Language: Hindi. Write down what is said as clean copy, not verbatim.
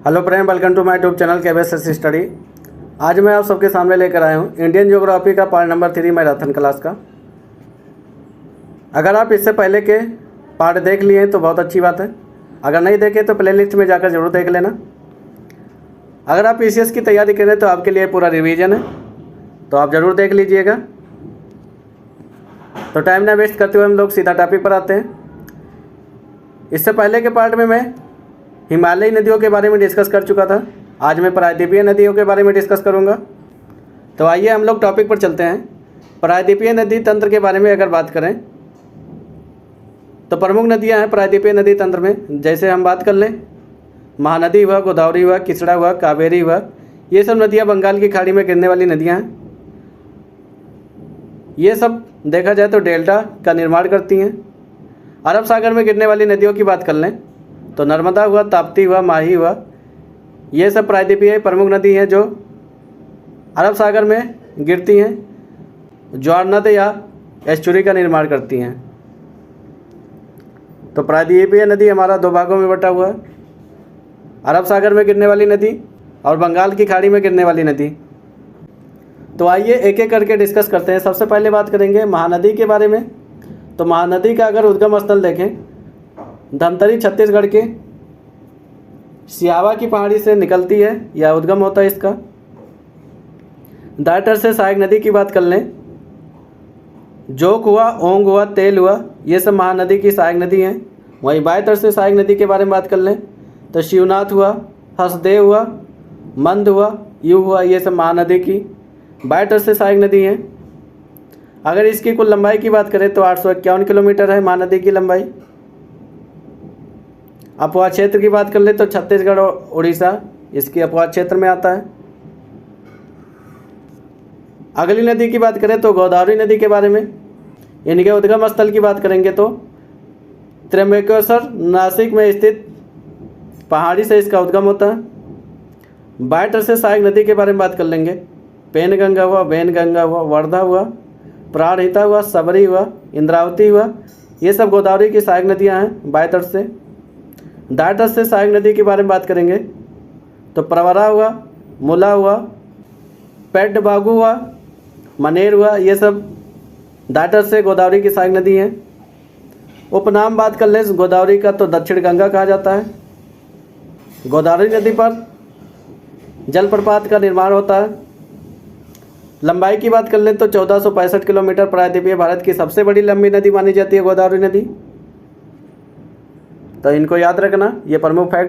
Hello friend, welcome to my YouTube channel KBS study. आज मैं आप सबके सामने लेकर आया हूँ इंडियन ज्योग्राफी का पार्ट नंबर 3 मैराथन क्लास का। अगर आप इससे पहले के पार्ट देख लिए तो बहुत अच्छी बात है, अगर नहीं देखे तो प्लेलिस्ट में जाकर ज़रूर देख लेना। अगर आप पीसीएस की तैयारी करें तो आपके लिए पूरा रिवीजन है, तो आप ज़रूर देख लीजिएगा। तो टाइम ना वेस्ट करते हुए हम लोग सीधा टॉपिक पर आते हैं। इससे पहले के पार्ट में मैं हिमालयी नदियों के बारे में डिस्कस कर चुका था। आज मैं प्रायद्वीपीय नदियों के बारे में डिस्कस करूंगा। तो आइए हम लोग टॉपिक पर चलते हैं। प्रायद्वीपीय नदी तंत्र के बारे में अगर बात करें तो प्रमुख नदियां हैं प्रायद्वीपीय नदी तंत्र में। जैसे हम बात कर लें, महानदी हुआ, गोदावरी हुआ, किचड़ा हुआ, कावेरी हुआ, ये सब नदियाँ बंगाल की खाड़ी में गिरने वाली नदियाँ हैं। ये सब देखा जाए तो डेल्टा का निर्माण करती हैं। अरब सागर में गिरने वाली नदियों की बात कर लें तो नर्मदा हुआ, ताप्ती हुआ, माही हुआ, ये सब प्रायद्वीपीय प्रमुख नदी हैं जो अरब सागर में गिरती हैं, ज्वार नद या एस्चुरी का निर्माण करती हैं। तो प्रायद्वीपीय नदी हमारा दो भागों में बटा हुआ है, अरब सागर में गिरने वाली नदी और बंगाल की खाड़ी में गिरने वाली नदी। तो आइए एक एक करके डिस्कस करते हैं। सबसे पहले बात करेंगे महानदी के बारे में। तो महानदी का अगर उद्गम स्थल देखें, धमतरी छत्तीसगढ़ के सियावा की पहाड़ी से निकलती है या उद्गम होता है इसका। दाएं तट से सहायक नदी की बात कर लें, जोक हुआ, ओंग हुआ, तेल हुआ, ये सब महानदी की सहायक नदी हैं। वहीं बाएं तट से सहायक नदी के बारे में बात कर लें तो शिवनाथ हुआ, हसदेव हुआ, मंद हुआ, यू हुआ, ये सब महानदी की बाएं तट से सहायक नदी हैं। अगर इसकी कुल लंबाई की बात करें तो 851 किलोमीटर है महानदी की लंबाई। अपवाद क्षेत्र की बात कर ले तो छत्तीसगढ़ और उड़ीसा इसकी अपवाद क्षेत्र में आता है। अगली नदी की बात करें तो गोदावरी नदी के बारे में। इनके उद्गम स्थल की बात करेंगे तो त्र्यंबकेश्वर नासिक में स्थित पहाड़ी से इसका उद्गम होता है। बाएं तट से सहायक नदी के बारे में बात कर लेंगे, पेनगंगा हुआ, वैनगंगा हुआ, वर्धा हुआ, प्राणहिता हुआ, सबरी हुआ, इंद्रावती हुआ, ये सब गोदावरी की सहायक नदियाँ हैं बाएं तट से। दाएं तट से सहायक नदी के बारे में बात करेंगे तो प्रवरा हुआ, मुला हुआ, पेड्डबागु हुआ, मनेर हुआ, ये सब दाएं तट से गोदावरी की सहायक नदी हैं। उपनाम बात कर ले गोदावरी का तो दक्षिण गंगा कहा जाता है। गोदावरी नदी पर जलप्रपात का निर्माण होता है। लंबाई की बात कर लें तो 1465 किलोमीटर, प्रायद्वीपीय भारत की सबसे बड़ी लंबी नदी मानी जाती है गोदावरी नदी। तो इनको याद रखना, ये प्रमुख फैक्ट